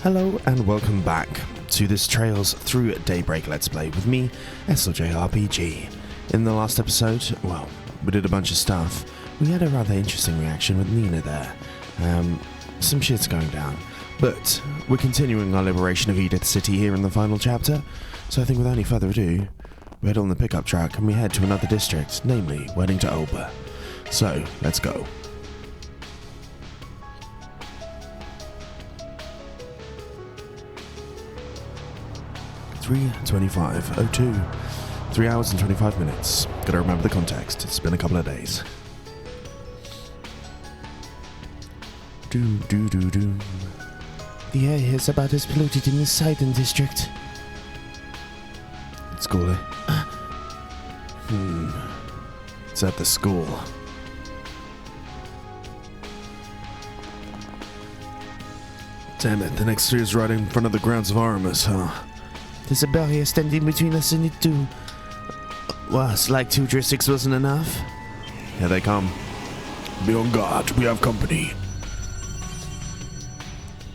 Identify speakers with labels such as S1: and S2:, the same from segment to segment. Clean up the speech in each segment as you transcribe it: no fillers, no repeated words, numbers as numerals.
S1: Hello and welcome back to this Trails Through Daybreak Let's Play with me, SLJRPG. In the last episode, well, we did a bunch of stuff. We had a rather interesting reaction with Nina there. Some shit's going down. But we're continuing our liberation of Edith City here in the final chapter, so I think without any further ado, we head on the pickup truck and we head to another district, namely heading to Auber. So, let's go. .25:02. 3 hours and 25 minutes. Gotta remember the context. It's been a couple of days. Do. The air here is about as polluted in the southern district. At school, eh? It's at the school. Damn it, the next sphere is right in front of the grounds of Armis, huh? There's a barrier standing between us and it too. Well, it's like 2 jurisdicts wasn't enough. Here they come. Be on guard, we have company.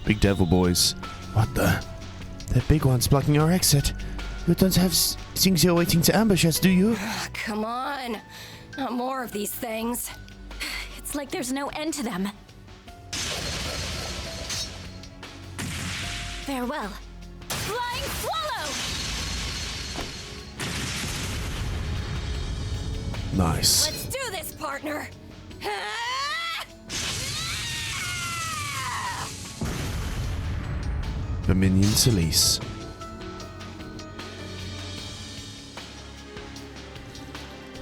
S1: Big devil boys. What the? They're big ones blocking our exit. You don't have things you're waiting to ambush us, do you?
S2: Come on. Not more of these things.
S3: It's like there's no end to them. Farewell.
S2: Flying Swallow!
S1: Nice.
S2: Let's do this, partner!
S1: Dominion Silice.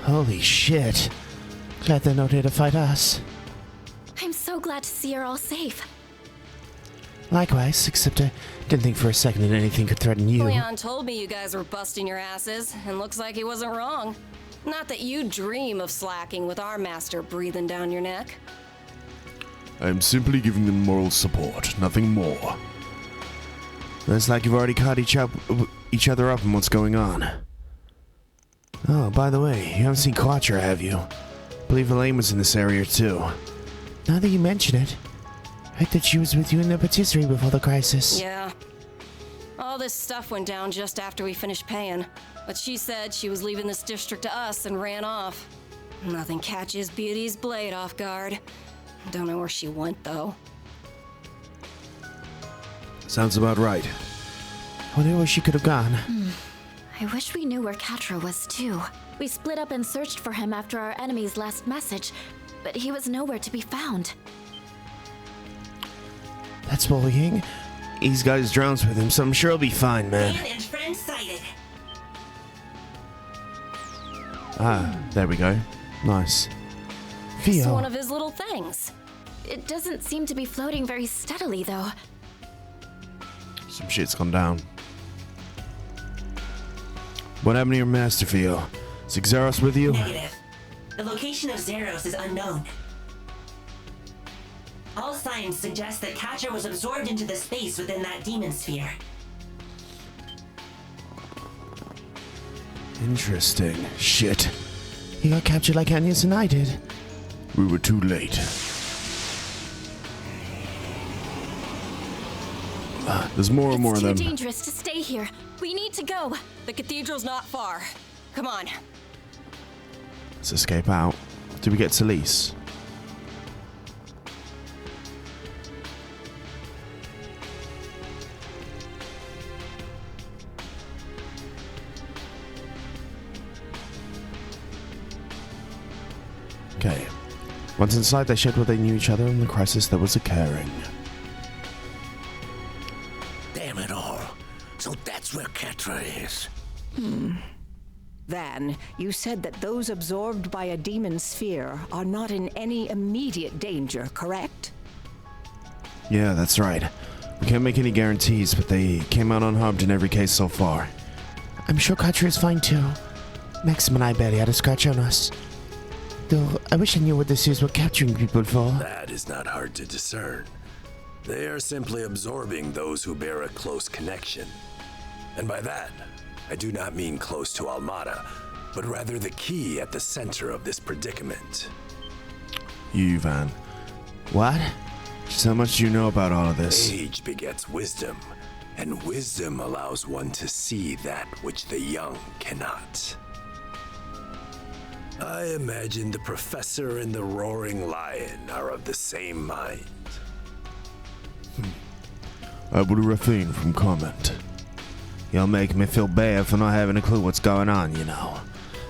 S1: Holy shit. Glad they're not here to fight us.
S3: I'm so glad to see you're all safe.
S1: Likewise, except I didn't think for a second that anything could threaten you.
S2: Leon told me you guys were busting your asses, and looks like he wasn't wrong. Not that you dream of slacking with our master breathing down your neck.
S1: I'm simply giving them moral support, nothing more. Looks like you've already caught each other up on what's going on. Oh, by the way, you haven't seen Quattro, have you? I believe Elaine was in this area too. Now that you mention it, I heard that she was with you in the patisserie before the crisis.
S2: Yeah. All this stuff went down just after we finished paying, but she said she was leaving this district to us and ran off. Nothing catches Beauty's blade off guard. Don't know where she went, though.
S1: Sounds about right. I wonder where she could have gone.
S3: I wish we knew where Catra was too. We split up and searched for him after our enemy's last message, but he was nowhere to be found.
S1: That's bullying. He's got his drones with him, so I'm sure he'll be fine, man.
S4: And friend sighted.
S1: Ah, there we go. Nice.
S2: It's
S1: Theo.
S2: one of his little things.
S3: It doesn't seem to be floating very steadily though.
S1: Some shit's gone down. What happened to your master, Theo? Is Xeros with you?
S4: Negative. The location of Zeros is unknown. All signs suggest that Catcher was absorbed into the space within that demon sphere.
S1: Interesting. Shit. He got captured like Agnes and I did. We were too late. There's more and more of them.
S3: It's too dangerous to stay here. We need to go.
S2: The cathedral's not far. Come on.
S1: Let's escape out. Do we get to Lise? Okay. Once inside, they shared what they knew each other and the crisis that was occurring.
S5: Damn it all. So that's where Catra is.
S6: Van, you said that those absorbed by a demon sphere are not in any immediate danger, correct?
S1: Yeah, that's right. We can't make any guarantees, but they came out unharmed in every case so far. I'm sure Catra is fine too. Maxim and I barely had a scratch on us. Though, I wish I knew what this is we're capturing people for.
S5: That is not hard to discern. They are simply absorbing those who bear a close connection. And by that, I do not mean close to Almada, but rather the key at the center of this predicament.
S1: You, Van. What? Just how much do you know about all of this?
S5: Age begets wisdom, and wisdom allows one to see that which the young cannot. I imagine the professor and the roaring lion are of the same mind.
S1: I would refrain from comment. You'll make me feel bad for not having a clue what's going on, you know.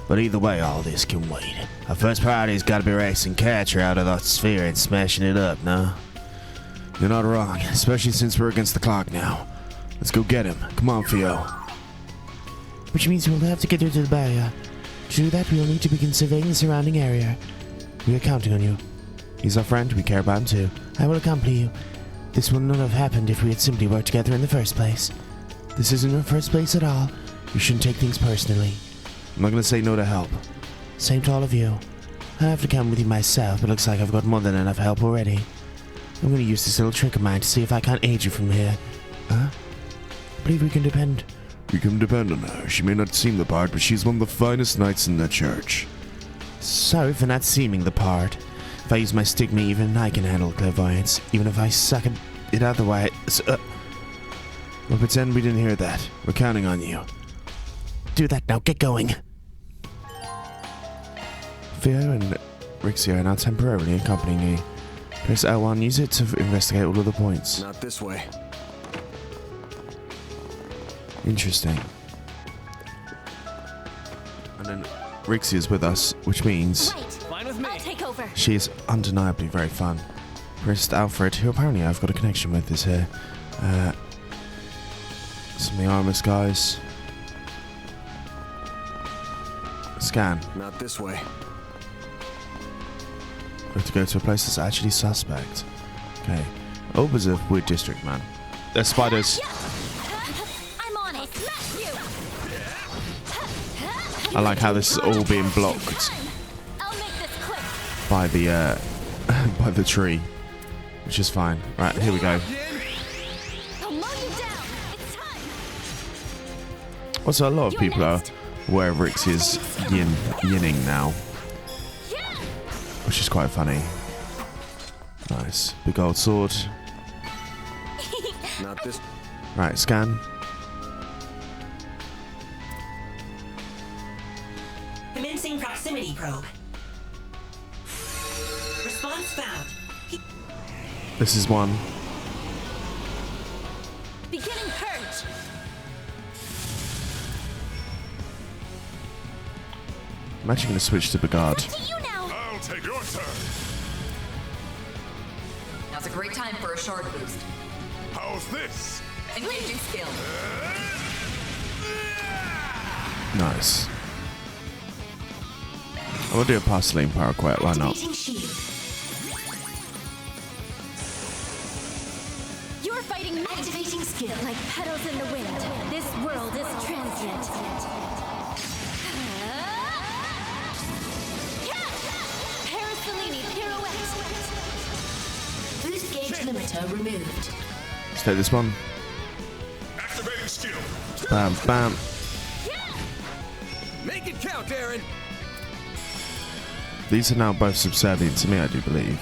S1: But either way, all this can wait. Our first priority's gotta be racing Catcher out of that sphere and smashing it up, no? You're not wrong, especially since we're against the clock now. Let's go get him. Come on, Theo.
S7: Which means we'll have to get her to the barrier. To do that, we'll need to begin surveying the surrounding area. We are counting on you.
S1: He's our friend. We care about him too.
S7: I will accompany you. This would not have happened if we had simply worked together in the first place. This isn't our first place at all. You shouldn't take things personally.
S1: I'm not gonna say no to help.
S7: Same to all of you. I'd have to come with you myself, but looks like I've got more than enough help already. I'm gonna use this little trick of mine to see if I can't aid you from here.
S1: Huh?
S7: I believe we can depend.
S1: We can depend on her. She may not seem the part, but she's one of the finest knights in the church.
S7: Sorry for not seeming the part. If I use my stigma, even I can handle clairvoyance, even if I suck at it otherwise.
S1: We'll pretend we didn't hear that. We're counting on you.
S7: Do that now, get going.
S1: Theo and Rixie are now temporarily accompanying you. Press L1, use it to investigate all of the points.
S5: Not this way.
S1: Interesting. And then Rixie is with us, which means
S3: Right.
S8: Fine with me.
S3: I'll take over.
S1: she is undeniably very fun. Press Alfred, who apparently I've got a connection with, is here. Some of the Armis guys. Scan.
S5: Not this way.
S1: We have to go to a place that's actually suspect. Okay. Auber's a weird district, man. There's spiders.
S3: I'm on it. Smash you.
S1: I like how this is all being blocked
S3: I'll make this quick.
S1: by the by the tree, which is fine. Right, here we go.
S3: I'll mow you down. It's time.
S1: Also, a lot of people are aware of Rixie is yinning now, which is quite funny. Nice. Big old sword.
S5: Not this.
S1: Right, scan.
S4: Commencing proximity probe. Response found.
S1: This is one.
S3: Beginning purge.
S1: I'm actually going to switch to Begard.
S3: To you now.
S9: I'll take your turn.
S10: Now's a great time for a shard boost.
S9: How's this?
S10: Engaging skill.
S1: Nice. I will do a parceling power quit, why not?
S4: Activating shield.
S3: You're fighting me.
S4: Activating skill.
S3: Like petals in the wind. This world is transient. Parasolini pirouette.
S4: Boost gauge limiter removed.
S1: Let's take this one.
S9: Activating skill.
S1: Bam, bam.
S8: Make it count, Aaron.
S1: These are now both subservient to me, I do believe.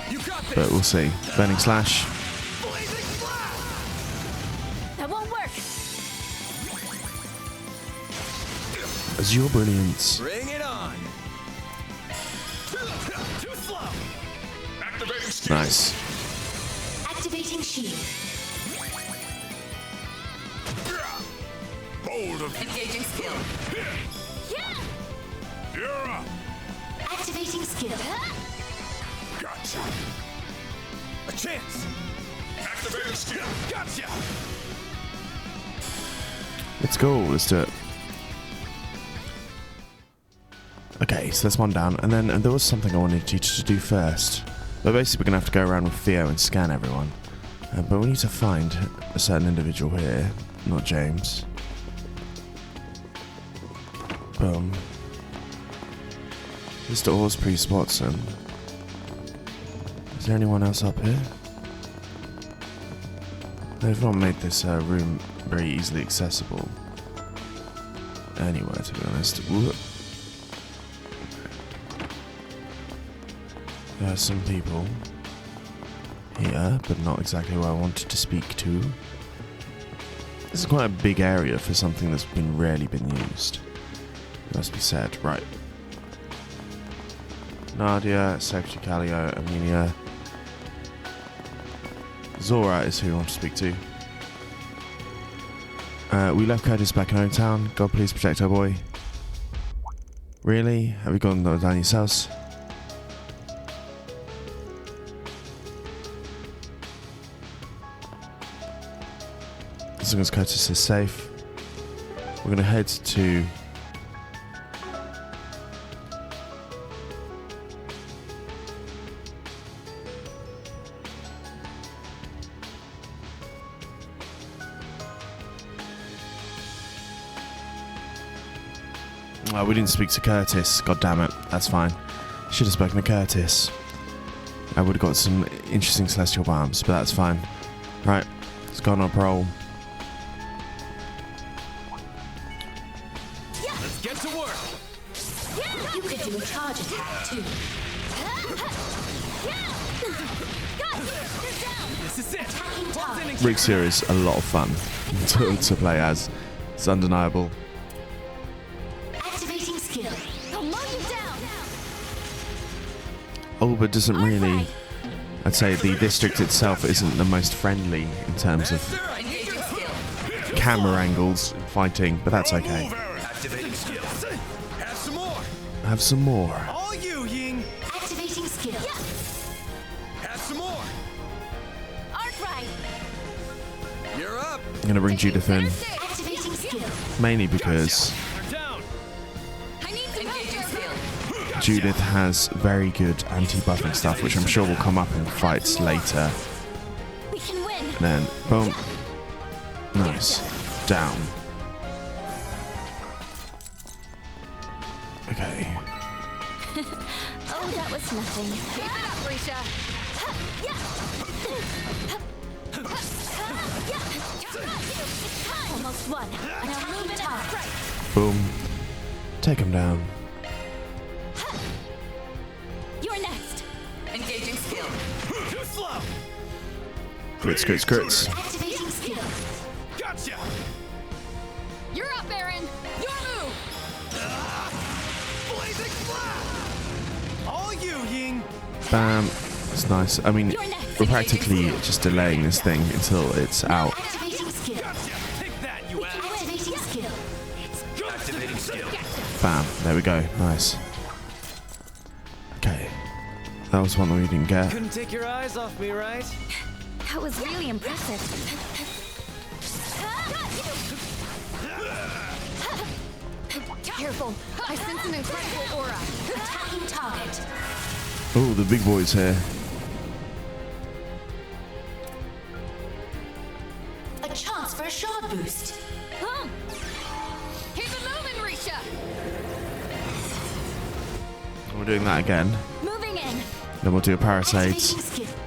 S8: You got this.
S1: But we'll see. Burning Slash.
S8: Blazing blast.
S3: That won't work.
S1: Azure Brilliance.
S8: Bring it on. Too slow.
S9: Activating skill.
S1: Nice.
S4: Activating shield.
S9: Bold of you.
S10: Engaging skill.
S9: You're up.
S4: Activating skill.
S9: Gotcha.
S8: A chance.
S9: Activating skill.
S8: Gotcha.
S1: Let's go. Let's do it. Okay, so that's one down. And then there was something I wanted you to do first. But basically, we're going to have to go around with Theo and scan everyone. But we need to find a certain individual here. Not James. Boom. Mr. Osprey Watson. Is there anyone else up here? They've not made this room very easily accessible. Anywhere, to be honest. Ooh. There are some people. here, but not exactly where I wanted to speak to. This is quite a big area for something that's rarely been used. It must be said. Right. Nadia, Secretary Callio, Amelia. Zora is who we want to speak to. We left Curtis back in our own town. God, please protect our boy. Really? Have you gone down yourselves? As long as Curtis is safe, we're going to head to oh, we didn't speak to Curtis. God damn it. That's fine. Should have spoken to Curtis. I would have got some interesting celestial bombs, but that's fine. Right, let's go on our parole.
S8: Let's get to work.
S3: You could do a charge attack too.
S8: This is it. What's in
S1: Rick's here is a lot of fun to play as. It's undeniable.
S3: Activating skill. I'll mow you down.
S1: Auber doesn't really... I'd say the district itself isn't the most friendly in terms of
S10: Engaging skill.
S1: camera angles and fighting, but that's okay.
S8: Activating skill. Have some more.
S1: Have some more.
S8: All you, Ying.
S3: Activating skill.
S8: Have some more.
S3: Arkhide.
S8: You're up.
S1: I'm going to bring Judith in,
S3: Activating skill.
S1: mainly because
S8: They're down.
S3: I need some
S10: Engaging skill.
S1: Judith has very good anti-buffing stuff, which I'm sure will come up in fights later.
S3: We can win.
S1: And then, boom. Nice. Down. Okay.
S3: Oh, that was nothing. Keep it up, Risha. Almost won. Now move it up.
S1: Boom. Take him down.
S3: You're next.
S10: Engaging skill.
S8: Too slow.
S1: Crits, crits, crits.
S3: Activating skill.
S8: Gotcha.
S3: You're up, Aaron. Your move.
S8: Blazing flat. All you, Ying.
S1: Bam. That's nice. I mean, we're practically just delaying this thing until it's out.
S3: Activating skill.
S8: Gotcha. Take that, you ass.
S3: Activating skill.
S8: Activating skill.
S1: Bam. There we go. Nice. Okay. That was one that we didn't get.
S8: Couldn't take your eyes off me, right?
S3: That was really impressive. Careful. I sense an incredible aura. Attacking target.
S1: Oh, the big boy's here.
S3: A chance for a shard boost. Keep it moving, Risha.
S1: We're doing that again.
S3: Moving in.
S1: Then we'll do a Parasades
S3: Activating skill.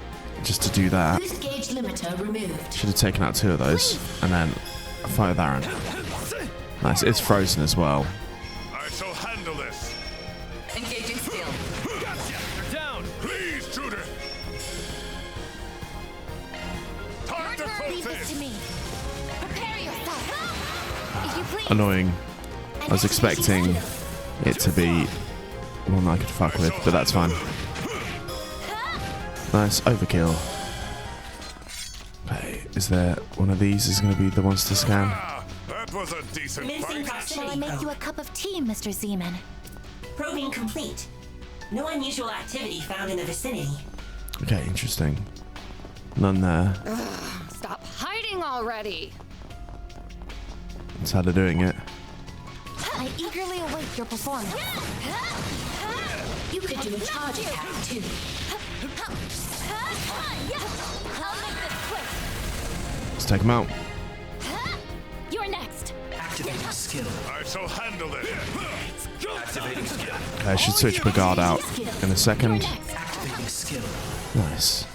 S1: just to do that.
S3: Boost gauge limiter removed.
S1: Should have taken out 2 of those and then fight with Aaron. Nice. It's frozen as well.
S9: I shall handle this.
S10: Engaging skill.
S8: Gotcha. They're down.
S9: Please, Judith. Time to
S3: Leave this to
S9: protest.
S3: me. Prepare yourself. If you please.
S1: Annoying. I was expecting it to be one I could fuck with, but that's fine. Nice. Overkill. Okay. Is there one of these is going to be the ones to scan?
S9: Ah, that was a decent
S4: Mincing
S9: fight.
S3: Shall I
S4: proximity
S3: make you a
S4: probe.
S3: cup of tea, Mr. Zeman?
S4: Probing complete. No unusual activity found in the vicinity.
S1: Okay, interesting. None there.
S3: Stop hiding already.
S1: That's how they're doing it.
S3: I eagerly await your performance. You could do a charge attack too. I'll make this quick.
S1: Let's take them out.
S3: You're next.
S8: Activating skill.
S9: I shall handle it.
S8: Activating skill.
S1: Okay, I should switch my guard out in a second.
S8: Activating skill.
S1: Nice.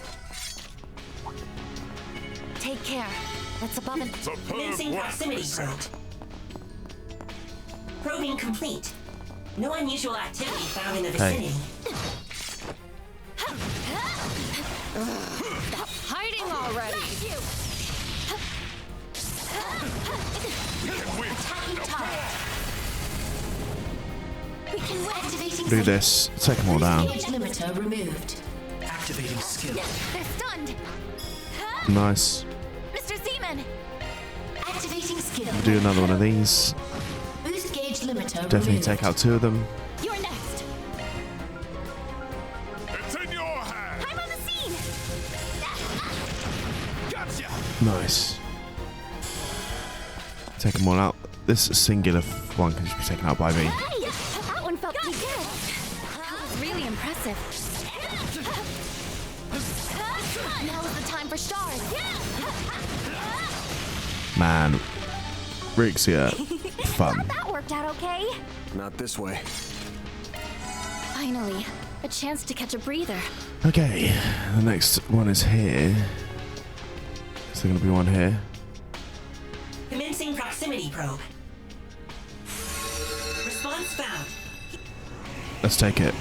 S3: Take care. That's above and
S9: Superb
S4: Mincing
S9: work.
S4: proximity probe. Probing complete. No unusual activity found in the
S1: Hey.
S4: vicinity.
S3: stop
S2: already.
S3: We can win. Activating
S1: Do this. Take them all down.
S4: Limiter removed.
S8: Activating skill.
S3: They're stunned.
S1: Nice.
S3: Mr. Zeman. Activating skill.
S1: Do another one of these.
S4: Boost gauge limiter
S1: Definitely
S4: removed.
S1: take out 2 of them.
S3: You're next.
S9: It's in your hands.
S3: I'm on the scene.
S8: Gotcha.
S1: Nice. Take them all out. This singular one can just be taken out by me.
S3: Hey, that one felt pretty good. That was really impressive. Now is the time for stars.
S1: Man, Rick's here. Fun.
S3: That worked out okay.
S5: Not this way.
S3: Finally, a chance to catch a breather.
S1: Okay, the next one is here. Is there going to be one here?
S4: Commencing proximity probe. Response found.
S1: Let's take it.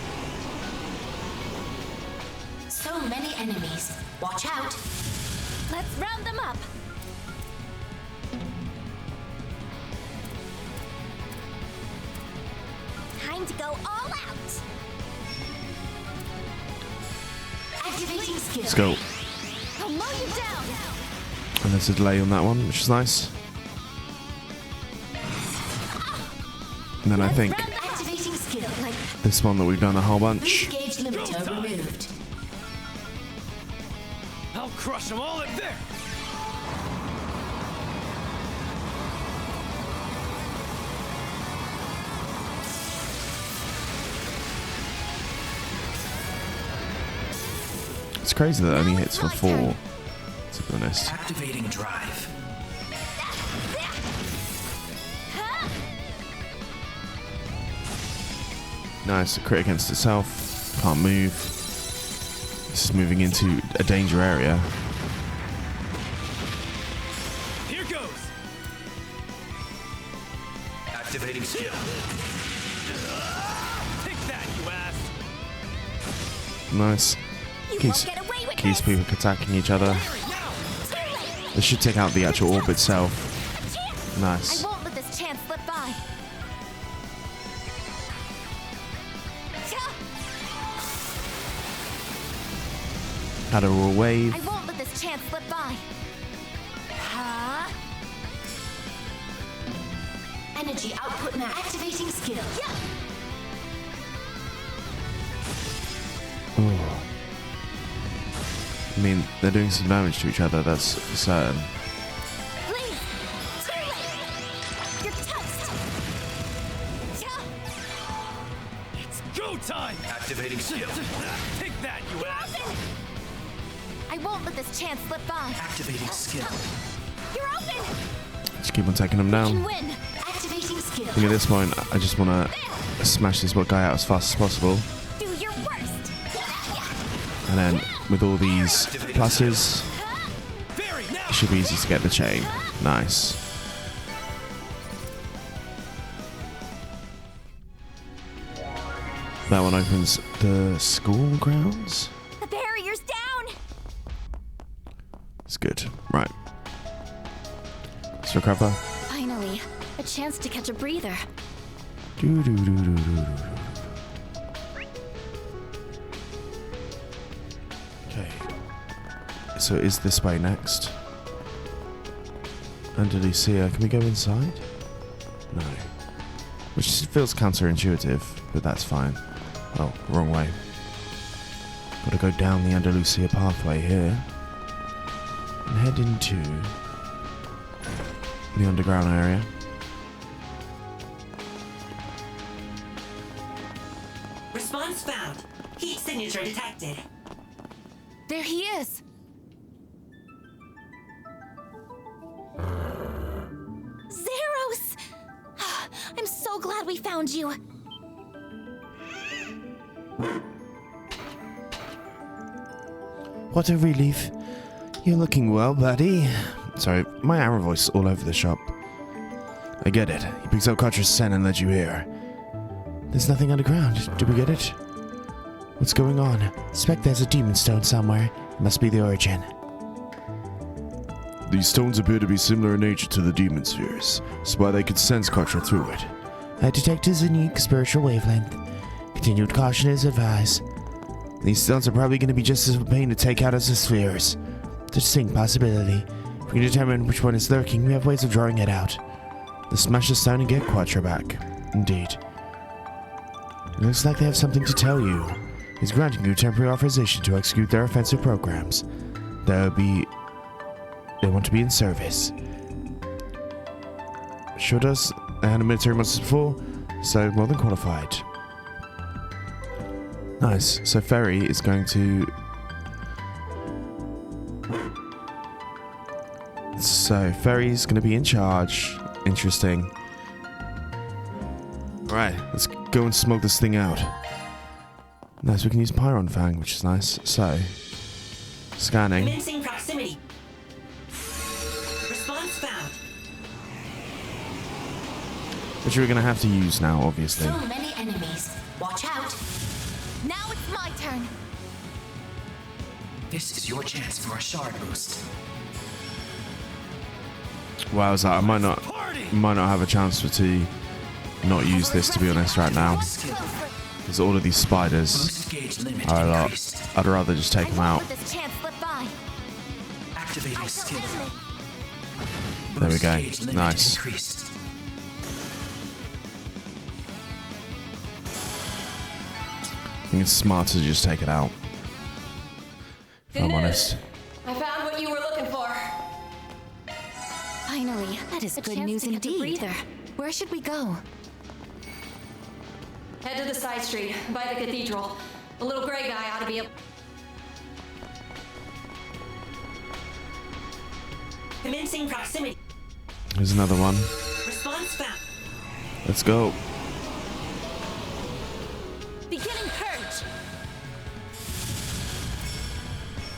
S4: So many enemies. Watch out.
S3: Let's round them up. Time to go all out. Activating skill.
S1: Let's go.
S3: I'll mow you down.
S1: And there's a delay on that one, which is nice. And then I think
S3: Activating skill. Like
S1: this one that we've done a whole bunch.
S4: Gauge limiter removed.
S8: I'll crush them all in there.
S1: It's crazy that it only hits for 4, to be honest.
S8: Activating drive.
S1: Nice, a crit against itself. Can't move. This is moving into a danger area.
S8: Here goes. Activating skill. Take that, you ass.
S1: Nice. Keeps people attacking each other. This should take out the actual orb itself. Nice.
S3: I won't let this chance slip by.
S1: Had a raw wave.
S3: I won't let this chance slip by.
S4: Energy output max. Activating skill.
S1: Oh. I mean, they're doing some damage to each other, that's certain.
S3: Please. Too late. You're toast.
S8: It's go time. Activating skill. Take that, you ass.
S3: I won't let this chance slip by.
S8: Activating skill.
S3: You're open.
S1: Just keep on taking them
S3: You can
S1: down.
S3: win. Activating skill.
S1: I think at this point, I just want to smash this guy out as fast as possible.
S3: Do your worst.
S1: And then, with all these pluses, it should be easy to get the chain. Nice. That one opens the school grounds.
S3: The barrier's down.
S1: It's good. Right. Let's recover.
S3: Finally, a chance to catch a breather.
S1: Okay. So is this way next? Andalusia. Can we go inside? No. Which feels counterintuitive, but that's fine. Oh, wrong way. Gotta go down the Andalusia pathway here. And head into the underground area.
S4: Response found. Heat signature detected.
S3: There he is. Zeros! I'm so glad we found you.
S7: What a relief. You're looking well, buddy.
S1: Sorry, my arrow voice is all over the shop. I get it. He picked up Catra's scent and led you here.
S7: There's nothing underground. Do we get it?
S1: What's going on?
S7: Suspect there's a demon stone somewhere. Must be the origin.
S1: These stones appear to be similar in nature to the demon spheres, so why they could sense Katra through it.
S7: I detect his unique spiritual wavelength. Continued caution is advised.
S1: These stones are probably going to be just as a pain to take out as the spheres.
S7: Distinct possibility.
S1: If we can determine which one is lurking, we have ways of drawing it out. Let's smash the stone and get Quattro back. Indeed. It looks like they have something to tell you. He's granting you temporary authorization to execute their offensive programs. They want to be in service. Sure does. I had a military monster before, so more than qualified. Nice. So Ferry is going to... So Ferry's going to be in charge. Interesting. Alright, let's go and smoke this thing out. Nice, we can use Pyron Fang, which is nice. So, scanning.
S4: Commencing proximity. Response found.
S1: Which we're going to have to use now, obviously.
S3: So many enemies. Watch out. Now it's my turn.
S11: This is your chance for a shard boost.
S1: Wow, I might not have a chance to not use this, to be honest, right now. Because all of these spiders are a lot. I'd rather just take them out.
S11: Activating skill.
S1: There we go. Nice. I think it's smart to just take it out. If I'm honest.
S2: I found what you were looking for.
S3: Finally, that is good news indeed. Where should we go?
S2: Head to the side street, by the cathedral. The little gray guy ought to be up.
S4: Commencing proximity.
S1: There's another one.
S4: Response found.
S1: Let's go.
S3: Beginning purge.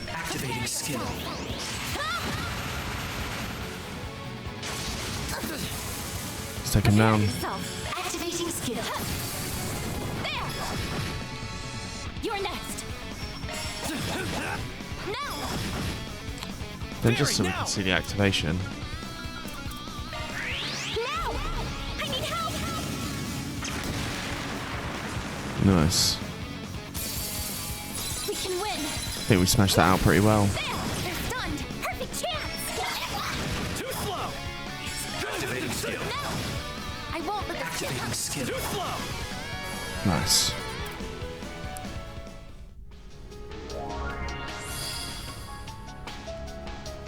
S11: Activating skill.
S1: Let's take him down.
S3: Activating skill. There. You're next. No.
S1: Then just so we can see the activation.
S3: No. I need help.
S1: Nice.
S3: We can win.
S1: I think we smashed that out pretty well.
S3: There. They're stunned. Perfect chance.
S8: Too slow. Activating skill.
S3: No. I won't let this get
S11: Activating skill.
S8: Too slow.
S1: Nice.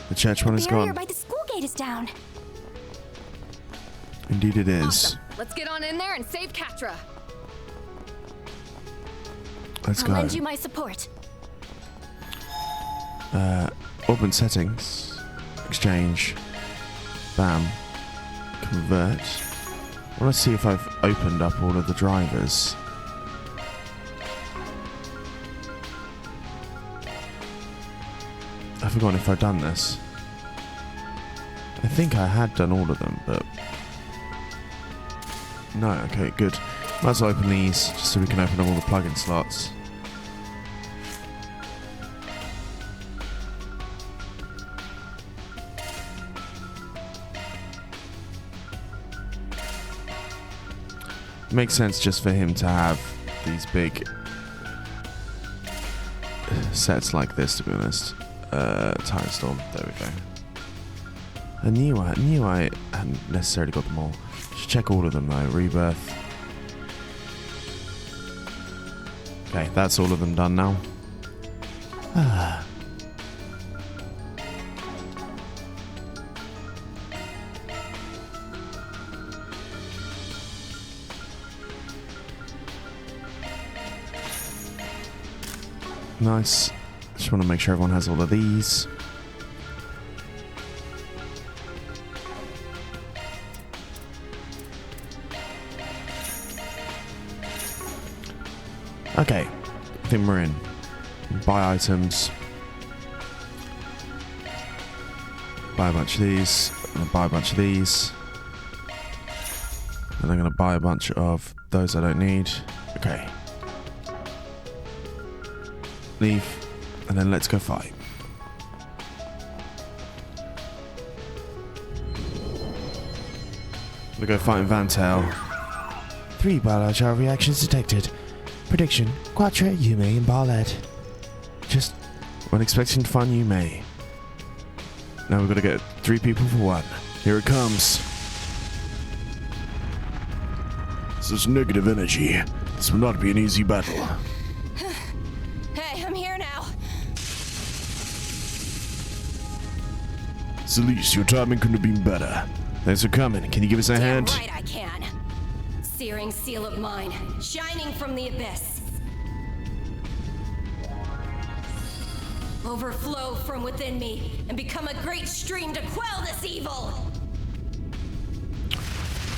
S1: The church one is gone.
S3: by the school gate is down.
S1: Indeed it is.
S12: Awesome. Let's get on in there and save Katra.
S1: Let's
S3: I'll
S1: go.
S3: lend you my support.
S1: Open settings. Exchange. Bam. Convert. I want to see if I've opened up all of the drivers. I've forgotten if I've done this. I think I had done all of them, but... No, okay, good. Might as well open these, just so we can open up all the plugin slots. It makes sense just for him to have these big sets like this, to be honest. Tire Storm, there we go. I knew I hadn't necessarily got them all. Should check all of them though. Rebirth. Okay, that's all of them done now. Ah. Nice. Just want to make sure everyone has all of these. Okay, I think we're in. Buy items. Buy a bunch of these. I'm going to buy a bunch of these. And I'm going to buy a bunch of those I don't need. Okay. Leave. And then let's go fight. Gonna go fighting Van Tail.
S7: 3 biological reactions detected. Prediction: Quattro, Yume, and Barlet.
S1: Just when expecting to find Yume. Now we've got to get 3 people for 1. Here it comes. Such negative energy. This will not be an easy battle.
S2: Hey, I'm here now.
S1: Celeste, your timing couldn't have been better. Thanks for coming. Can you give us a hand?
S2: Right, I can. Searing seal of mine, shining from the abyss. Overflow from within me and become a great stream to quell this evil.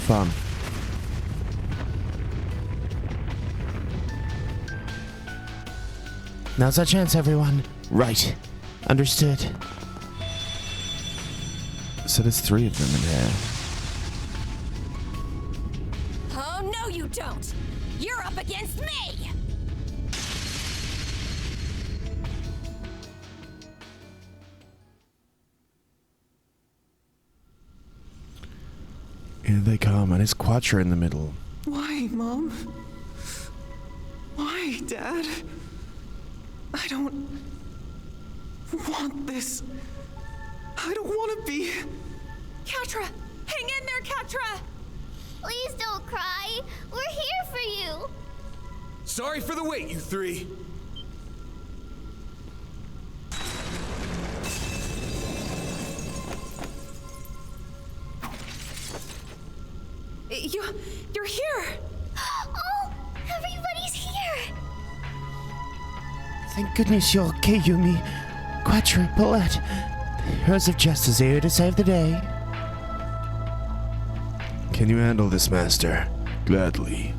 S1: Fun.
S7: Now's our chance, everyone. Right. Understood.
S1: So there's 3 of them in here.
S2: Oh, no you don't! You're up against me!
S1: Here they come, and it's Quattro in the middle.
S11: Why, Mom? Why, Dad? I don't want this. I don't want to be.
S12: Catra! Hang in there, Catra!
S13: Please don't cry. We're here for you.
S8: Sorry for the wait, you 3.
S12: You're here!
S13: Oh, everybody's here.
S7: Thank goodness you're okay, Yumi. Quattro, Paulette. The Heroes of Justice are here to save the day.
S1: Can you handle this, Master? Gladly.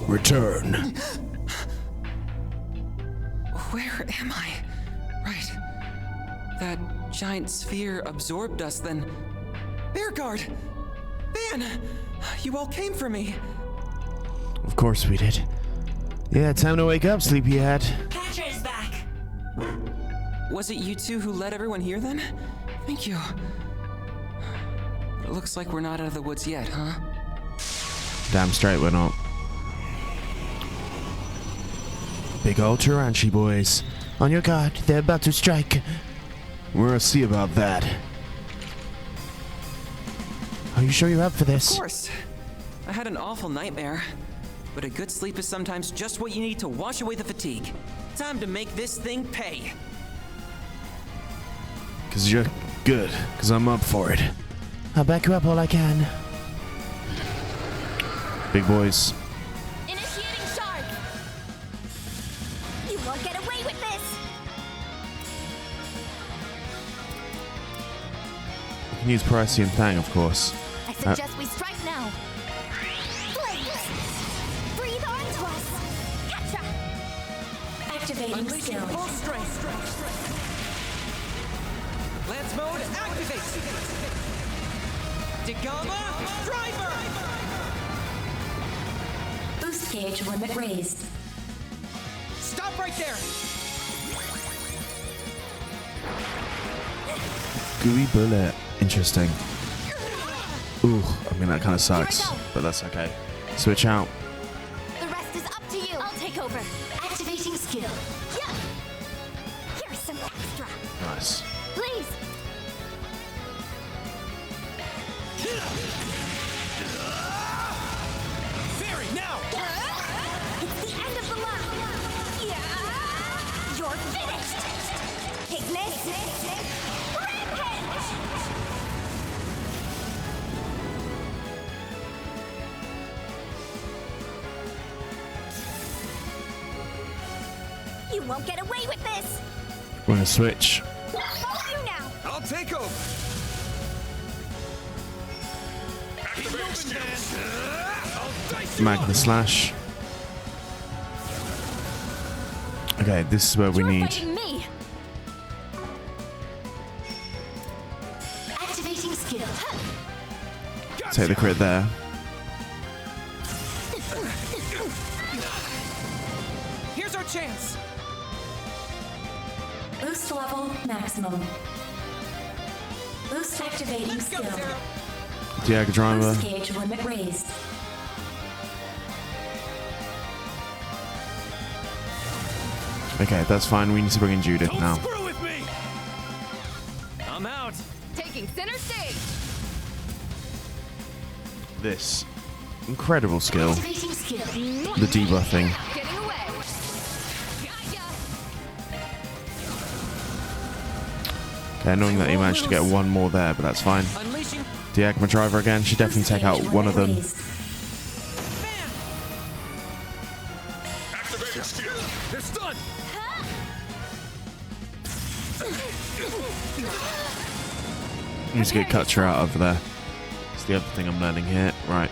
S1: Return.
S11: Where am I? Right. That giant sphere absorbed us then. Bearguard! Van! You all came for me.
S1: Of course we did. Yeah, time to wake up, sleepyhead.
S4: Catra is back.
S11: Was it you 2 who led everyone here then? Thank you. It looks like we're not out of the woods yet, huh?
S1: Damn straight we're not. Big old Taranchi boys.
S7: On your guard, they're about to strike.
S1: We'll see about that.
S7: Are you sure you're up for this?
S11: Of course. I had an awful nightmare. But a good sleep is sometimes just what you need to wash away the fatigue. Time to make this thing pay.
S1: 'Cause you're good. 'Cause I'm up for it.
S7: I'll back you up all I can.
S1: Big boys.
S13: Initiating shark. You won't get away with this.
S1: You can use Parisian Thang, of course.
S13: I suggest we strike now. Flames. Breathe onto us. Catra. Activating skill.
S11: Full strength. Lance mode activate. Degama driver.
S13: Boost gauge limit raised.
S11: Stop right there.
S1: Gooey bullet. Interesting. Ooh, I mean that kind of sucks, but that's okay. Switch out.
S13: The rest is up to you. I'll take over. Activating skill. Yeah. Here's some extra.
S1: Nice.
S13: Please.
S8: Fairy, now!
S13: It's the end of the line. Yeah. You're finished. Ignis. Rampage. You won't get away with this.
S1: We're gonna switch.
S13: You now.
S8: I'll take over!
S1: Mag the slash. Okay, this is where we
S13: You're
S1: need.
S13: fighting me. Activating skill.
S1: Take the crit there.
S13: level maximum. Boost activating skill.
S1: Driver.
S13: Boost gauge limit raised.
S1: Okay, that's fine. We need to bring in Judith now.
S8: Screw with me! I'm out.
S10: Taking center stage.
S1: This incredible skill.
S13: Activating skill.
S1: The debuffing.
S10: Getting away.
S1: Okay, knowing that he managed to get one more there, but that's fine.
S11: Unleashing.
S1: Diagma Driver again. Should definitely take out one of them.
S9: Activating skill.
S8: They're stunned.
S1: Need to get Cutcher out over there. It's the other thing I'm learning here. Right.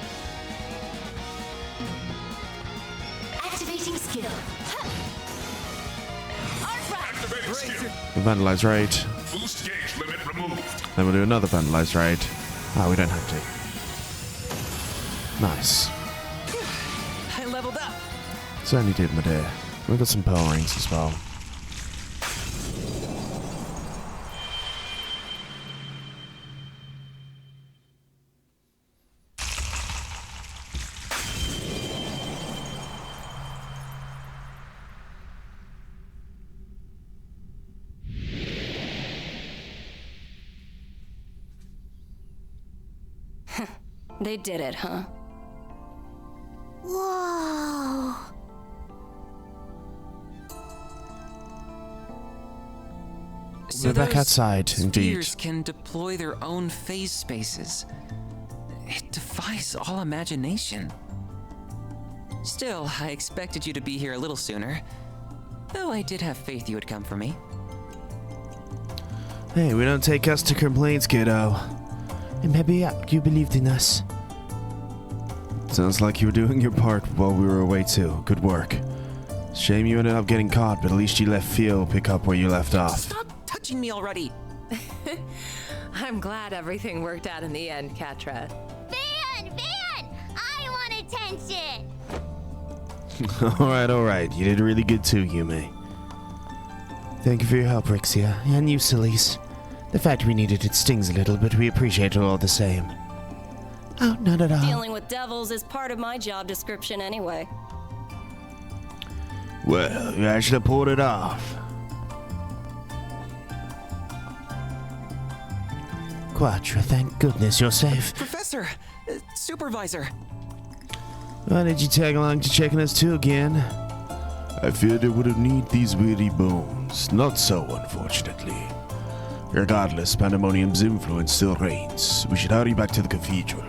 S13: Activating skill.
S9: Activating skill.
S1: Vandalize Raid.
S9: Boost gauge limit removed.
S1: Then we'll do another Vandalize Raid. Ah, we don't have to. Nice.
S11: I leveled up.
S1: Certainly did, my dear. We've got some pearl rings as well.
S2: They did it, huh?
S13: Whoa.
S11: So
S1: We're back
S11: those
S1: outside, indeed.
S11: spheres can deploy their own phase spaces. It defies all imagination. Still, I expected you to be here a little sooner. Though I did have faith you would come for me.
S7: Hey, we don't take us to complaints, kiddo. And maybe you believed in us.
S1: Sounds like you were doing your part while we were away too. Good work. Shame you ended up getting caught, but at least you let Theo pick up where you left off.
S11: Stop touching me already!
S10: I'm glad everything worked out in the end, Catra.
S13: Van! I want attention!
S7: Alright. You did really good too, Yume. Thank you for your help, Rixia. And you, sillies. The fact we needed it stings a little, but we appreciate it all the same. Oh, not at all.
S2: Dealing with devils is part of my job description anyway.
S7: Well, you actually pulled it off. Quattro, thank goodness you're safe.
S11: Professor! Supervisor!
S7: Why did you tag along to checking us too again?
S1: I feared it would have need these weary bones. Not so, unfortunately. Regardless, Pandemonium's influence still reigns. We should hurry back to the cathedral.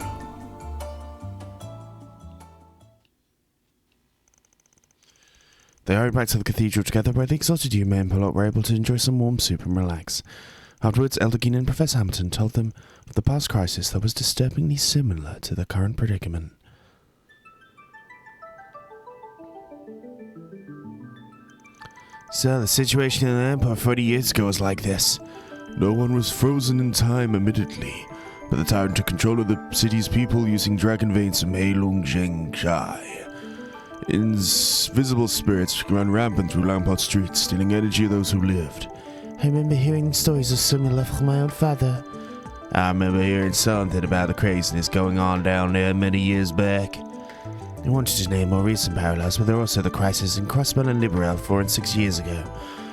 S1: They hurried back to the cathedral together, where the exhausted Yume and Polot were able to enjoy some warm soup and relax. Afterwards, Elder Geen and Professor Hamilton told them of the past crisis that was disturbingly similar to the current predicament.
S7: So, the situation in the Empire 40 years ago was like this.
S1: No one was frozen in time, admittedly, but the tyrant took control of the city's people using dragon veins from Heilung Zheng Chai. Invisible spirits ran rampant through Lampot streets, stealing energy of those who lived.
S7: I remember hearing stories of similar from my own father.
S1: I remember hearing something about the craziness going on down there many years back.
S7: I wanted to name more recent parallels, but there were also the crisis in Crossbell and Liberale 4 and 6 years ago,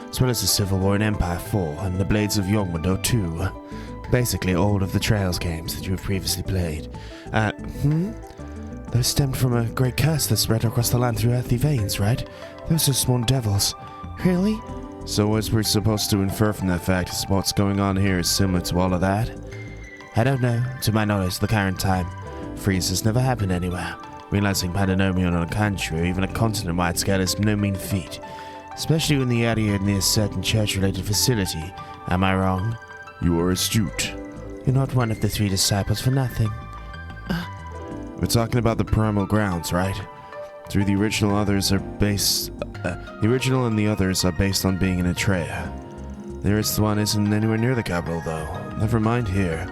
S7: as well as the Civil War in Empire 4 and the Blades of Yongwando 2. Basically all of the Trails games that you have previously played. Those stemmed from a great curse that spread across the land through earthly veins, right? Those are spawned devils. Really?
S1: So what we're supposed to infer from that fact is what's going on here is similar to all of that?
S7: I don't know. To my knowledge, the current time freeze has never happened anywhere. Realizing Pandemonium on a country or even a continent-wide scale is no mean feat, especially when the area near a certain church-related facility. Am I wrong?
S1: You are astute.
S7: You're not one of the 3 disciples for nothing.
S1: We're talking about the primal grounds, right? The original and the others are based on being in Atreia. The nearest one isn't anywhere near the capital, though. Never mind here.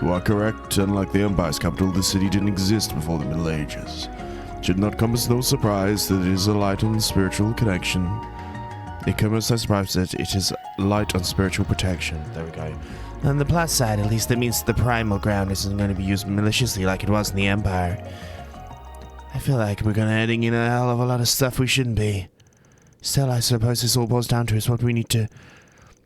S1: You are correct. Unlike the Empire's capital, the city didn't exist before the Middle Ages. It should not come as no surprise that it is a light on the spiritual connection. It comes as no surprise that it is light on spiritual protection. There we go.
S7: On the plus side, at least, that means the primal ground isn't going to be used maliciously like it was in the Empire. I feel like we're going to heading in a hell of a lot of stuff we shouldn't be. Still, I suppose this all boils down to is what we need to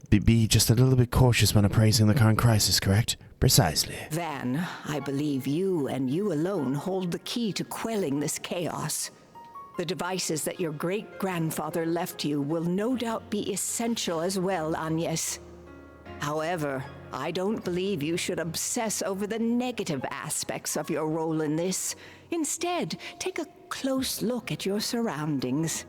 S7: be just a little bit cautious when appraising the current crisis, correct? Precisely.
S6: Van, I believe you and you alone hold the key to quelling this chaos. The devices that your great-grandfather left you will no doubt be essential as well, Agnes. However, I don't believe you should obsess over the negative aspects of your role in this. Instead, take a close look at your surroundings.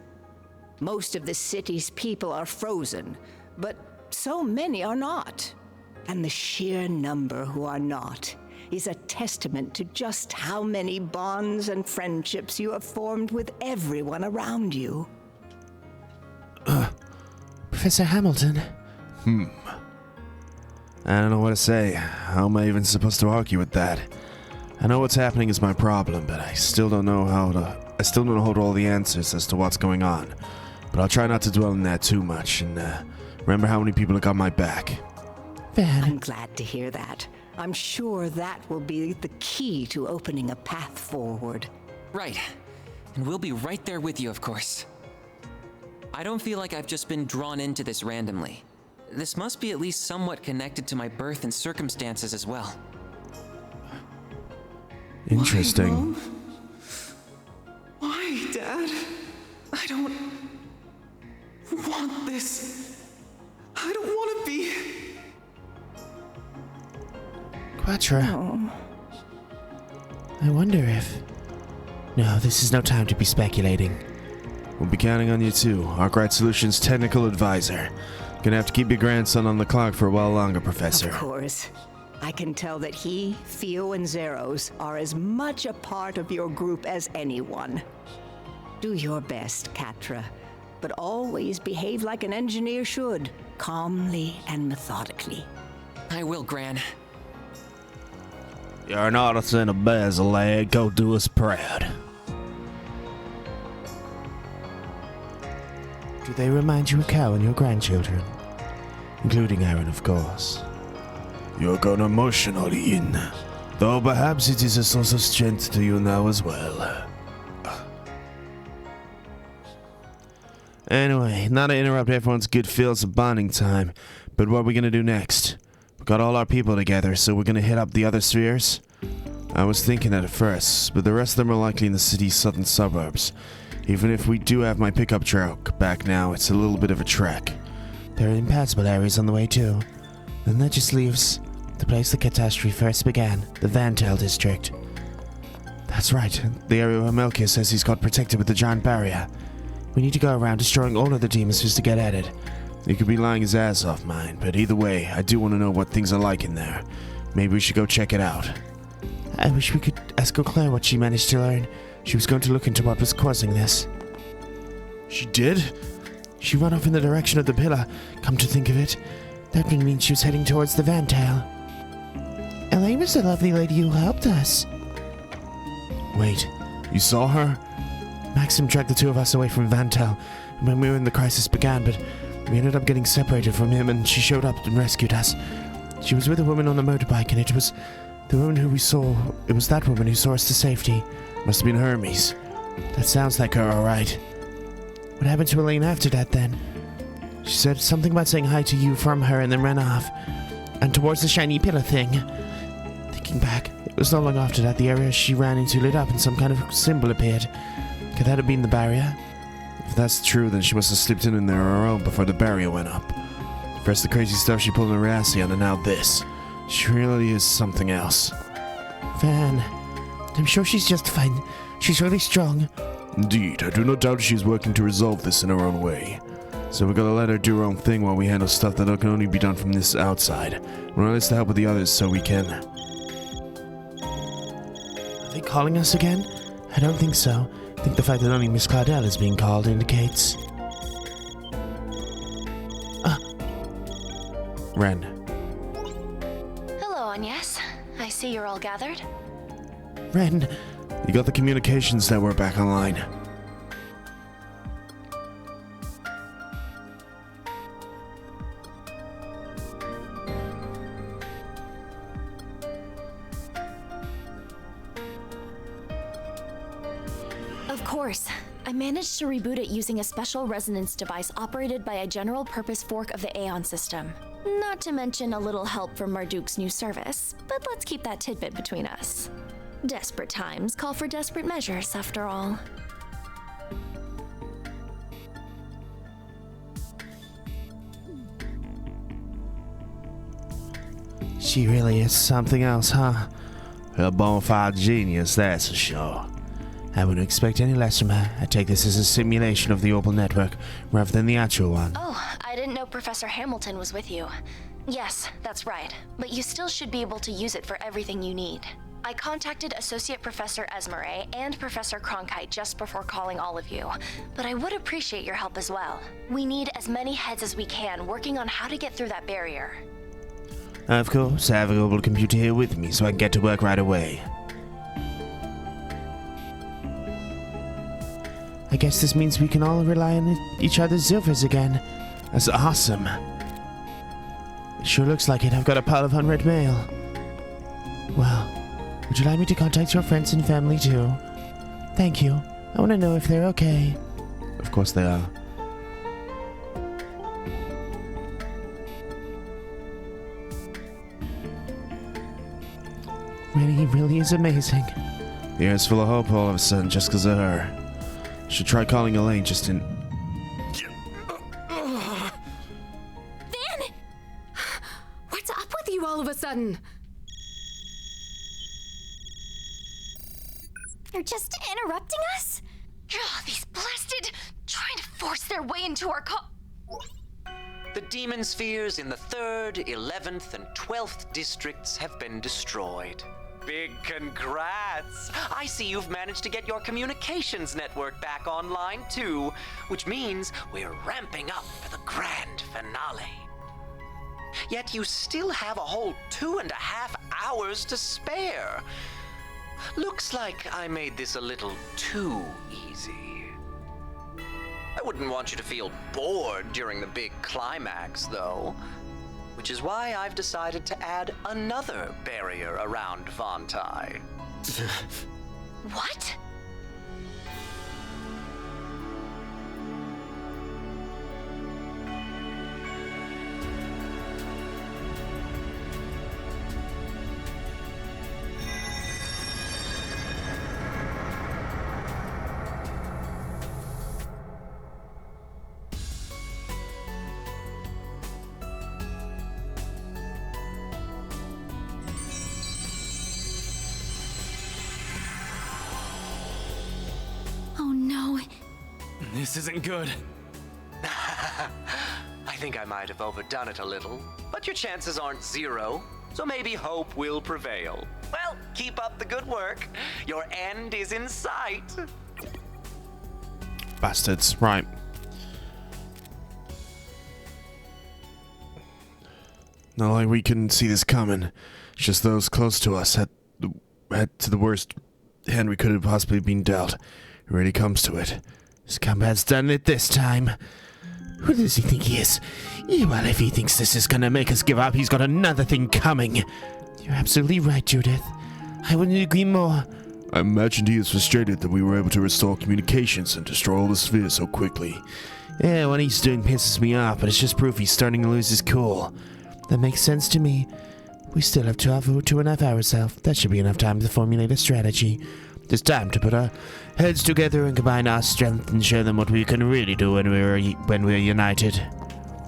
S6: Most of the city's people are frozen, but so many are not. And the sheer number who are not is a testament to just how many bonds and friendships you have formed with everyone around you.
S7: Professor Hamilton?
S1: I don't know what to say. How am I even supposed to argue with that? I know what's happening is my problem, but I still don't know how to hold all the answers as to what's going on. But I'll try not to dwell on that too much, and remember how many people have got my back.
S7: Van.
S6: I'm glad to hear that. I'm sure that will be the key to opening a path forward.
S11: Right. And we'll be right there with you, of course. I don't feel like I've just been drawn into this randomly. This must be at least somewhat connected to my birth and circumstances as well.
S1: Interesting.
S14: Why, Mom? Why, Dad? I don't want this. I don't want to be...
S7: Quattro.
S6: Oh.
S7: I wonder if... No, this is no time to be speculating.
S1: We'll be counting on you too, Arkhide Solutions technical advisor. Gonna have to keep your grandson on the clock for a while longer, Professor.
S6: Of course. I can tell that he, Theo, and Zeros are as much a part of your group as anyone. Do your best, Catra, but always behave like an engineer should, calmly and methodically.
S11: I will, Gran.
S7: You're not a son of Basil, lad. Go do us proud. Do they remind you of Cal and your grandchildren? Including Aaron, of course.
S1: You're gonna emotional, Ian. Though perhaps it is a source of strength to you now as well.
S7: Anyway, not to interrupt everyone's good feels of bonding time, but what are we gonna do next? We got all our people together, so we're gonna hit up the other spheres?
S1: I was thinking that at first, but the rest of them are likely in the city's southern suburbs. Even if we do have my pickup truck back now, it's a little bit of a trek.
S7: There are impassable areas on the way too. Then that just leaves the place the catastrophe first began, the Vantel district.
S1: That's right, the area where Melchior says he's got protected with the giant barrier.
S7: We need to go around destroying all of the demons just to get at it.
S1: He could be lying his ass off, mine, but either way, I do want to know what things are like in there. Maybe we should go check it out.
S7: I wish we could ask Claire what she managed to learn. She was going to look into what was causing this.
S1: She did?
S7: She ran off in the direction of the pillar. Come to think of it, that would mean she was heading towards the Vantel. Elaine was the lovely lady who helped us.
S1: Wait, you saw her?
S7: Maxim dragged the two of us away from Vantel when we were in the crisis began, but we ended up getting separated from him and she showed up and rescued us. She was with a woman on a motorbike and it was the woman who we saw. It was that woman who saw us to safety.
S1: Must have been Hermes.
S7: That sounds like her, alright. What happened to Elaine after that then? She said something about saying hi to you from her and then ran off. And towards the shiny pillar thing. Thinking back, it was not long after that the area she ran into lit up and some kind of symbol appeared. Could that have been the barrier?
S1: If that's true, then she must have slipped in there on her own before the barrier went up. First the crazy stuff she pulled in her ass and now this. She really is something else.
S7: Van, I'm sure she's just fine. She's really strong.
S1: Indeed, I do not doubt she's working to resolve this in her own way. So we gotta let her do her own thing while we handle stuff that can only be done from this outside. We're on this to help with the others so we can...
S7: Are they calling us again? I don't think so. I think the fact that only Miss Claudel is being called indicates...
S1: Ren.
S3: Hello, Agnes. I see you're all gathered.
S7: Ren,
S1: you got the communications network back online.
S3: Of course. I managed to reboot it using a special resonance device operated by a general-purpose fork of the Aeon system. Not to mention a little help from Marduk's new service, but let's keep that tidbit between us. Desperate times call for desperate measures, after all.
S7: She really is something else, huh? A bona fide genius, that's for sure. I wouldn't expect any less from her. I take this as a simulation of the Auber network, rather than the actual one.
S3: Oh, I didn't know Professor Hamilton was with you. Yes, that's right. But you still should be able to use it for everything you need. I contacted Associate Professor Esmeralda and Professor Cronkite just before calling all of you, but I would appreciate your help as well. We need as many heads as we can working on how to get through that barrier.
S7: Of course, I have a global computer here with me, so I can get to work right away. I guess this means we can all rely on each other's Zilfers again. That's awesome. It sure looks like it. I've got a pile of unread mail. Well, would you like me to contact your friends and family too? Thank you. I want to know if they're okay. Of course they are. Really is amazing. The air's full of hope all of a sudden just because of her. Should try calling Elaine just in...
S12: Van! What's up with you all of a sudden?
S13: You're just interrupting us? Ugh, these blasted... trying to force their way into our
S15: The demon spheres in the 3rd, 11th, and 12th districts have been destroyed. Big congrats! I see you've managed to get your communications network back online too, which means we're ramping up for the grand finale. Yet you still have a whole 2.5 hours to spare. Looks like I made this a little too easy. I wouldn't want you to feel bored during the big climax, though. Which is why I've decided to add another barrier around Vontai.
S13: What?
S8: This isn't good.
S15: I think I might have overdone it a little, but your chances aren't zero, so maybe hope will prevail. Well, keep up the good work. Your end is in sight.
S1: Bastards. Right. Not like we couldn't see this coming. It's just those close to us had to the worst hand we could have possibly been dealt. It really comes to it. This combat's done it this time. Who does he think he is? Yeah, well, if he thinks this is gonna make us give up, he's got another thing coming. You're absolutely right, Judith. I wouldn't agree more. I imagined he is frustrated that we were able to restore communications and destroy all the spheres so quickly. Yeah, what he's doing pisses me off, but it's just proof he's starting to lose his cool. That makes sense to me. We still have 2.5 hours left. That should be enough time to formulate a strategy. It's time to put our heads together and combine our strength and show them what we can really do when we're united.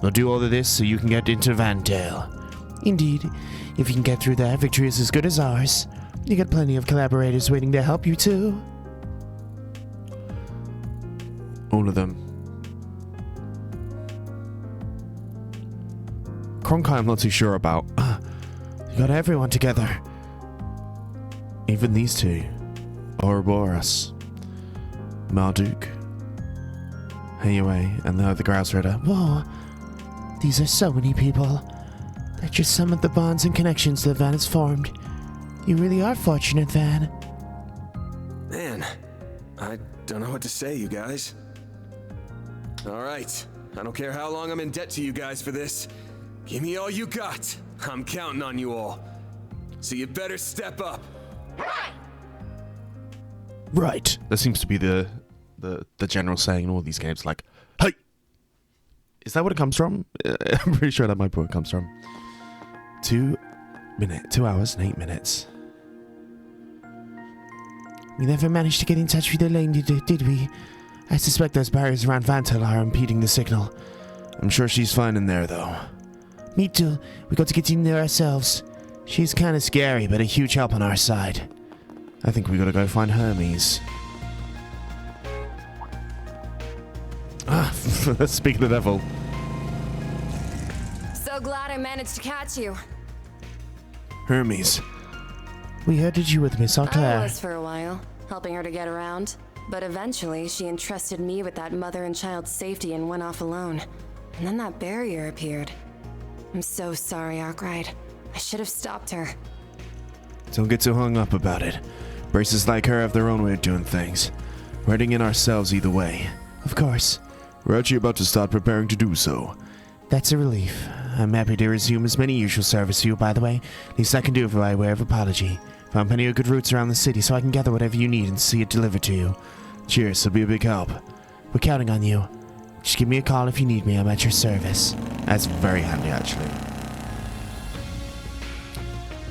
S1: We'll do all of this so you can get into Vandale. Indeed, if you can get through there, victory is as good as ours. You got plenty of collaborators waiting to help you too. All of them. Cronkite I'm not too sure about. You got everyone together. Even these two. Ouroboros, Marduk, Hayue, and the other Grouse Ritter. Whoa, these are so many people. They're just some of the bonds and connections that Van has formed. You really are fortunate, Van.
S16: Man, I don't know what to say, you guys. All right, I don't care how long I'm in debt to you guys for this. Give me all you got. I'm counting on you all. So you better step up.
S1: Right. That seems to be the the general saying in all these games, like, hey! Is that what it comes from? I'm pretty sure that might be where it comes from. 2 hours and 8 minutes.
S7: We never managed to get in touch with Elaine, did we? I suspect those barriers around Vantel are impeding the signal.
S1: I'm sure she's fine in there, though.
S7: Me too. We got to get in there ourselves. She's kind of scary, but a huge help on our side.
S1: I think we gotta go find Hermes. Ah, speak of the devil.
S2: So glad I managed to catch you.
S1: Hermes.
S7: We heard you with Miss Auclair.
S2: I was for a while, helping her to get around. But eventually, she entrusted me with that mother and child's safety and went off alone. And then that barrier appeared. I'm so sorry, Arkhide. I should have stopped her.
S1: Don't get too hung up about it. Braces like her have their own way of doing things. We're heading in ourselves either way.
S7: Of course.
S1: We're actually about to start preparing to do so.
S7: That's a relief. I'm happy to resume as many usual service to you, by the way. Least I can do by way of apology. Found plenty of good routes around the city, so I can gather whatever you need and see it delivered to you.
S1: Cheers, it'll be a big help.
S7: We're counting on you. Just give me a call if you need me. I'm at your service.
S1: That's very handy, actually.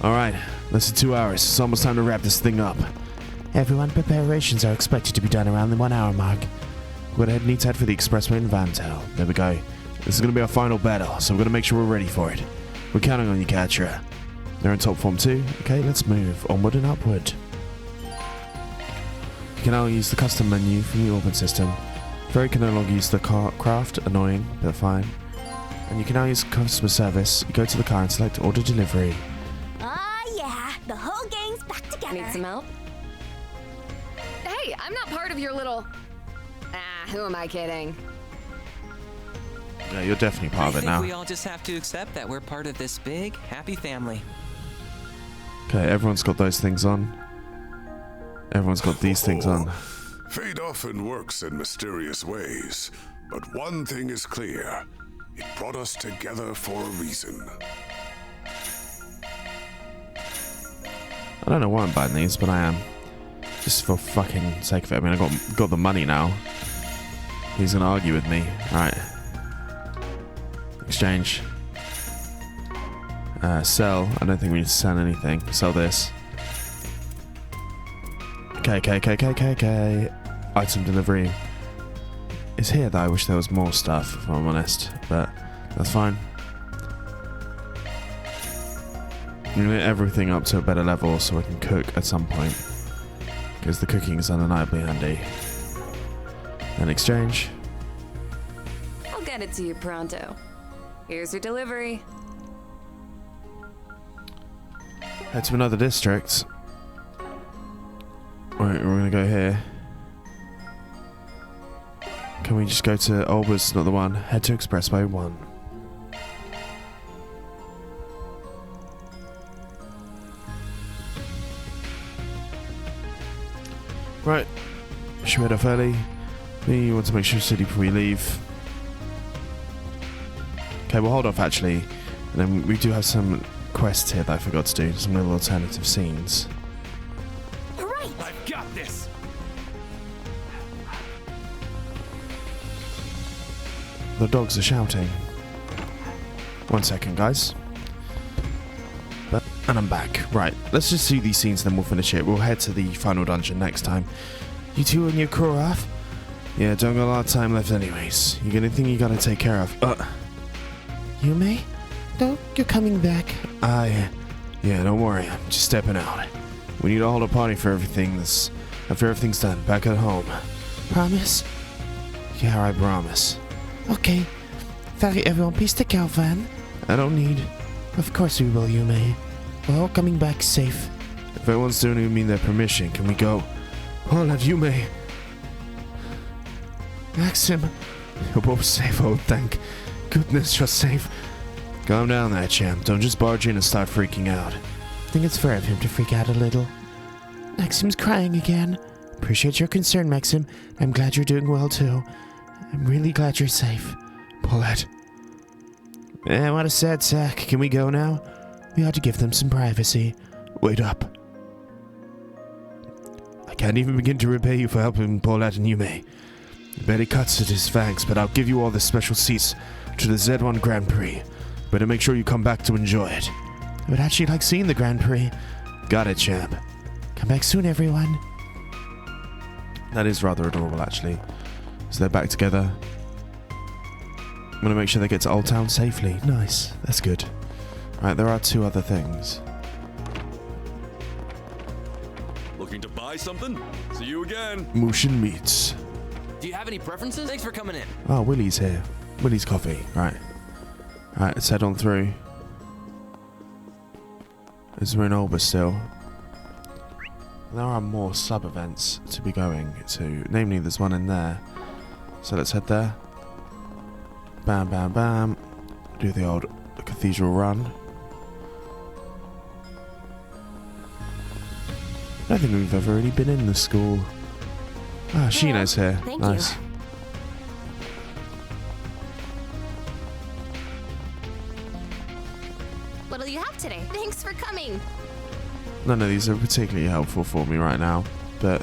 S1: Alright, less than 2 hours. It's almost time to wrap this thing up.
S7: Everyone, preparations are expected to be done around the 1 hour mark.
S1: We're gonna need to head for the expressway in Vantel. There we go. This is gonna be our final battle, so we're gonna make sure we're ready for it. We're counting on you, Catra. They're in top form too. Okay, let's move onward and upward. You can now use the custom menu from the Auber system. Very can no longer use the craft, annoying, but fine. And you can now use customer service. You go to the car and select order delivery.
S13: Yeah, the whole gang's back together.
S2: Need some help?
S12: Hey, I'm not part of your little... who am I kidding?
S1: Yeah, you're definitely part of it now.
S11: We all just have to accept that we're part of this big, happy family.
S1: Okay, everyone's got those things on. Everyone's got these things on.
S9: Fate often works in mysterious ways, but one thing is clear. It brought us together for a reason.
S1: I don't know why I'm buying these, but I am. Just for fucking sake of it. I mean, I got the money now. He's gonna argue with me. Alright. Exchange. Sell. I don't think we need to sell anything. Sell this. Okay. Item delivery. It's here that I wish there was more stuff, if I'm honest. But that's fine. I'm gonna get everything up to a better level so I can cook at some point. Because the cooking is undeniably handy. Then exchange.
S2: I'll get it to you pronto. Here's your delivery.
S1: Head to another district. Right, we're gonna go here. Can we just go to Auber's, not the one. Head to Expressway 1. Right. Should we head off early? We want to make sure city before we leave. Okay, we'll hold off actually. And then we do have some quests here that I forgot to do. Some little alternative scenes.
S13: Right.
S8: I've got this.
S1: The dogs are shouting. 1 second, guys. And I'm back. Right, let's just do these scenes, then we'll finish it. We'll head to the final dungeon next time.
S7: You two and your crew off?
S1: Yeah, don't got a lot of time left anyways. You got anything you gotta take care of?
S7: Yume? No, you're coming back.
S1: Yeah, don't worry. I'm just stepping out. We need to hold a party for everything after everything's done, back at home.
S7: Promise?
S1: Yeah, I promise.
S7: Okay. Ferry everyone, please take care, Van.
S1: I don't need...
S7: Of course we will, Yume. We're all coming back safe.
S1: If everyone's doing me their permission, can we go? Hold on, Yume.
S7: Maxim.
S1: You're both safe, oh thank goodness you're safe. Calm down there, champ. Don't just barge in and start freaking out.
S7: I think it's fair of him to freak out a little. Maxim's crying again. Appreciate your concern, Maxim. I'm glad you're doing well, too. I'm really glad you're safe.
S1: Paulette.
S7: What a sad sack. Can we go now? We ought to give them some privacy.
S1: Wait up.
S7: can't even begin to repay you for helping poor Latin Yume. It barely cuts at his thanks, but I'll give you all the special seats to the Z1 Grand Prix. Better make sure you come back to enjoy it. I would actually like seeing the Grand Prix. Got it, champ. Come back soon, everyone. That is rather adorable, actually. So they're back together. I'm going to make sure they get to Old Town safely. Nice. That's good. Right, there are 2 other things.
S8: Looking to buy something? See you again.
S7: Motion meets.
S17: Do you have any preferences? Thanks for coming in.
S7: Oh, Willie's here. Willie's coffee. Right. Alright, let's head on through. As we're in Auber still. There are more sub-events to be going to. Namely, there's one in there. So let's head there. Bam, bam, bam. Do the old cathedral run. I don't think we've ever really been in the school. Ah, Sheena's here.
S2: Thank
S7: nice.
S2: you.
S13: What'll you have today? Thanks for coming.
S7: None of these are particularly helpful for me right now, but...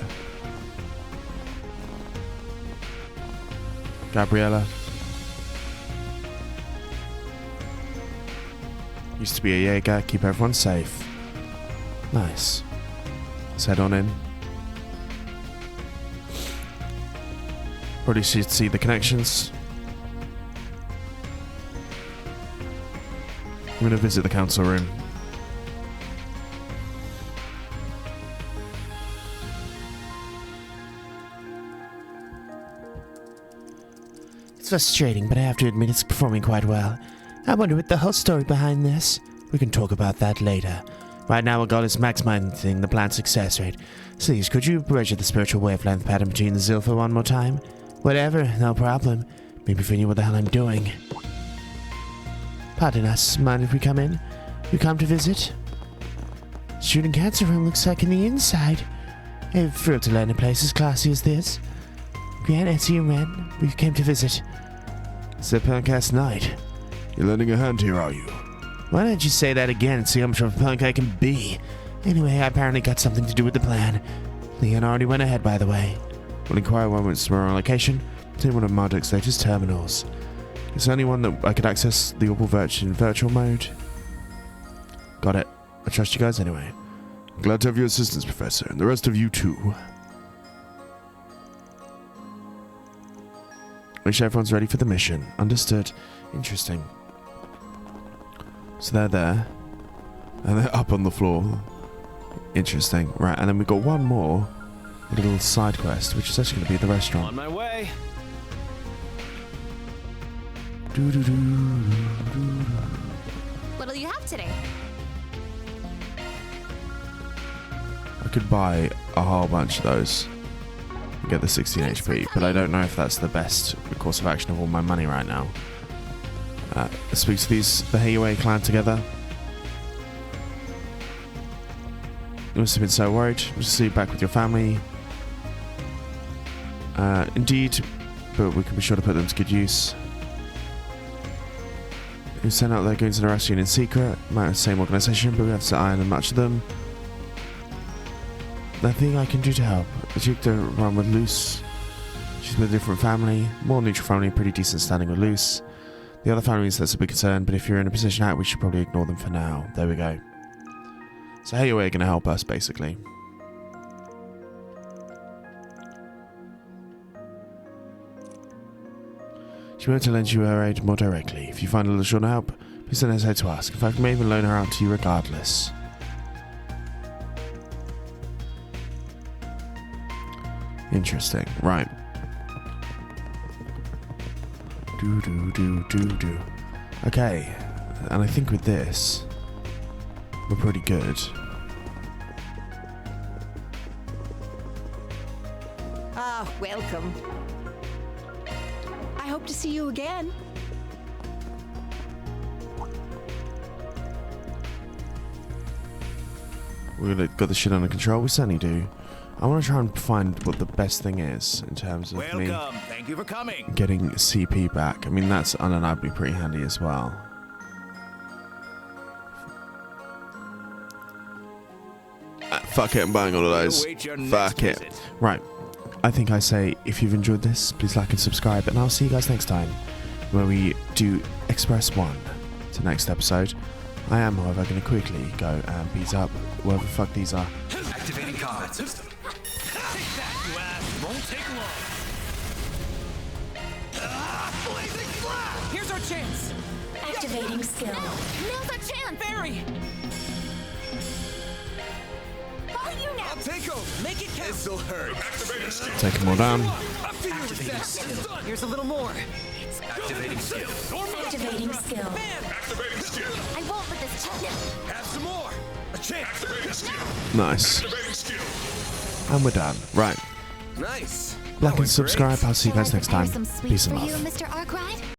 S7: Gabriella. Used to be a Jaeger, keep everyone safe. Nice. Let's head on in. Probably should see the connections. I'm going to visit the council room. It's frustrating, but I have to admit it's performing quite well. I wonder what the whole story behind this. We can talk about that later. Right now, our goal is maximizing the plant's success rate. Please, could you measure the spiritual wavelength pattern between the Zilpha one more time? Whatever, no problem. Maybe if I knew what the hell I'm doing. Pardon us, mind if we come in? You come to visit? Student cancer room looks like in the inside. I'm thrilled to learn a place as classy as this. Grant, Etty, and Ren, we came to visit. It's a punk-ass night.
S9: You're lending a hand here, are you?
S7: Why don't you say that again and see how much of a punk I can be? Anyway, I apparently got something to do with the plan. Leon already went ahead, by the way. We'll inquire when it's more on location to one of Marduk's latest terminals. It's the only one that I could access the Auber in virtual mode. Got it. I trust you guys anyway.
S9: Glad to have your assistance, Professor, and the rest of you too.
S7: Make sure everyone's ready for the mission. Understood. Interesting. So they're there. And they're up on the floor. Interesting. Right, and then we've got one more little side quest, which is actually going to be at the restaurant.
S17: On my way.
S13: What'll you have today?
S7: I could buy a whole bunch of those and get the 16 HP, but I don't know if that's the best course of action of all my money right now. Let's speak to the Heiwei clan together. You must have been so worried. We'll see you back with your family. Indeed, but we can be sure to put them to good use. We sent out their goons and arrest you in secret. Might have the same organisation, but we have to iron and match them. Nothing I can do to help. I took the run with Luce. She's with a different family. More neutral family, pretty decent standing with Luce. The other families, that's a big concern, but if you're in a position out, we should probably ignore them for now. There we go. So Heiwei are going to help us, basically. She wants to lend you her aid more directly. If you find a little short of help, please don't hesitate to ask. In fact, I may even loan her out to you regardless. Interesting. Right. Okay. And I think with this, we're pretty good.
S6: Ah, welcome. I hope to see you again.
S7: We got the shit under control. We certainly do. I want to try and find what the best thing is in terms of me
S8: Thank you for coming.
S7: getting CP back. I mean, that's undeniably pretty handy as well.
S1: Fuck it, I'm buying all of those.
S17: Await your next
S1: Fuck it.
S17: visit.
S1: Right. I think I say, if you've enjoyed this, please like and subscribe, and I'll see you guys next time, where we do Express 1 to next episode. I am, however, going to quickly go and beat up whatever the fuck these are.
S8: Activating combat system. Take that, you ass! Won't take long. Blazing flash!
S10: Here's our chance.
S13: Activating skill.
S10: Now's our chance. Barry.
S13: All you now.
S16: I'll take over.
S10: Make it count.
S16: This'll hurt.
S9: Activating skill.
S1: Take them all down.
S8: Activating skill.
S10: Here's a little more.
S8: Activating skill.
S13: Activating skill.
S9: Activating skill.
S13: I won't let this chip now.
S16: Have some more. A chance.
S9: Activating skill.
S1: Nice.
S9: Activating skill.
S1: And we're done. Right.
S16: Nice.
S1: Like and subscribe. I'll see you guys next time.
S13: Some sweets
S1: Peace
S13: for
S1: and
S13: you,
S1: love.
S13: Mr. Arkhide?